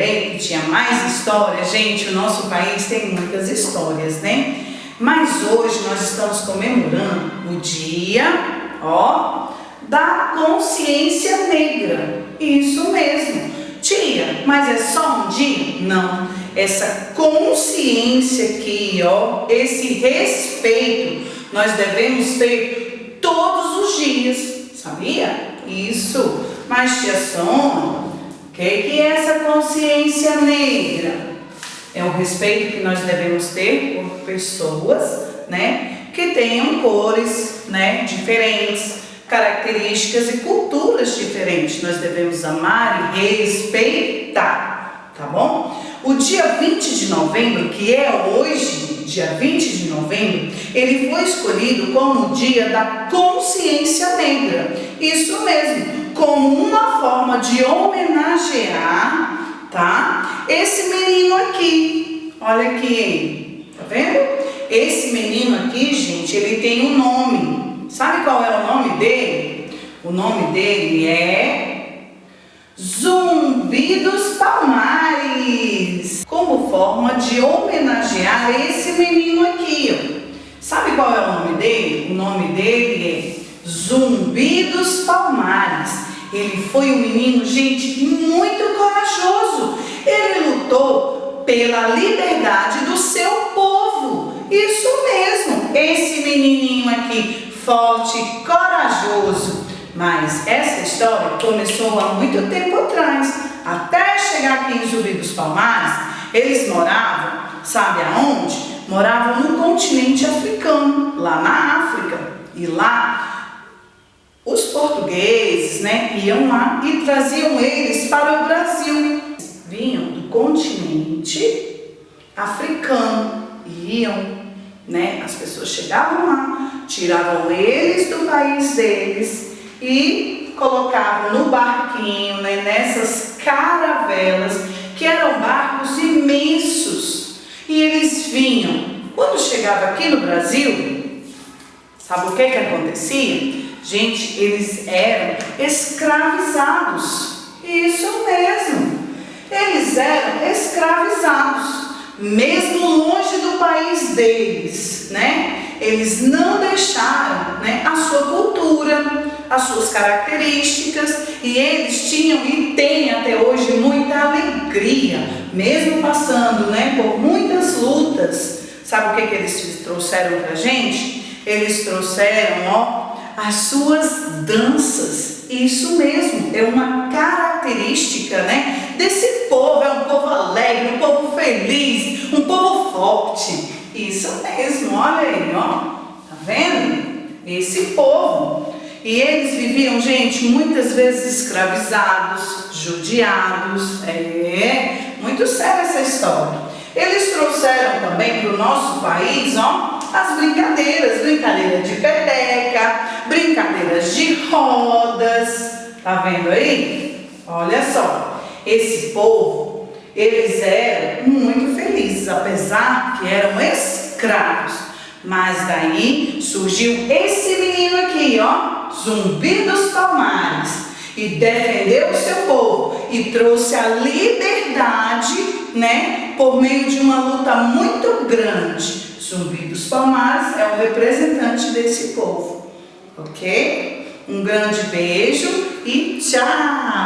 falei que tinha mais histórias. Gente, o nosso país tem muitas histórias, né? Mas hoje nós estamos comemorando o dia, da consciência negra. Isso mesmo. Tia, mas é só um dia? Não. Essa consciência aqui, esse respeito, nós devemos ter todos os dias. Sabia? Isso. Mas, tia Sônia, o que é essa consciência negra? É o respeito que nós devemos ter por pessoas, né, que tenham cores, né, diferentes, características e culturas diferentes. Nós devemos amar e respeitar, tá bom? O dia 20 de novembro, que é hoje, dia 20 de novembro, ele foi escolhido como o dia da consciência negra. Isso mesmo, como uma forma de homenagear, tá? Esse menino aqui, olha aqui, tá vendo? Esse menino aqui, gente, ele tem um nome. Sabe qual é o nome dele? O nome dele é Zumbi dos Palmares, como forma de homenagear esse menino aqui, Sabe qual é o nome dele? O nome dele é Zumbi dos Palmares. Ele foi um menino, gente, muito corajoso. Ele lutou pela liberdade do seu povo. Isso mesmo, esse menininho aqui, forte, corajoso. Mas essa história começou há muito tempo atrás. Até chegar aqui em Zumbi dos Palmares, eles moravam, sabe aonde? Moravam no continente africano, lá na África. E lá, os portugueses, iam lá e traziam eles para o Brasil. Vinham do continente africano e iam, as pessoas chegavam lá, tiravam eles do país deles e colocavam no barquinho, nessas caravelas, que eram barcos imensos. E eles vinham. Quando chegava aqui no Brasil, sabe o que acontecia? Gente, eles eram escravizados. Isso mesmo. Eles eram escravizados, mesmo longe do país deles, Eles não deixaram, a sua cultura, as suas características, e eles tinham e têm até hoje muita alegria, mesmo passando, por muitas lutas. Sabe o que eles trouxeram pra gente? Eles trouxeram, as suas danças. Isso mesmo, é uma característica, desse povo. É um povo alegre, um povo feliz, um povo forte. Isso mesmo, olha aí, tá vendo? Esse povo. E eles viviam, gente, muitas vezes escravizados, judiados. Muito séria essa história. Eles trouxeram também para o nosso país, as brincadeiras de peteca, brincadeiras de rodas. Tá vendo aí? Olha só, esse povo, eles eram muito felizes, apesar que eram escravos. Mas daí surgiu esse menino aqui, Zumbi dos Palmares, e defendeu o seu povo e trouxe a liberdade, por meio de uma luta muito grande. Zumbi dos Palmares é o representante desse povo, ok? Um grande beijo e tchau!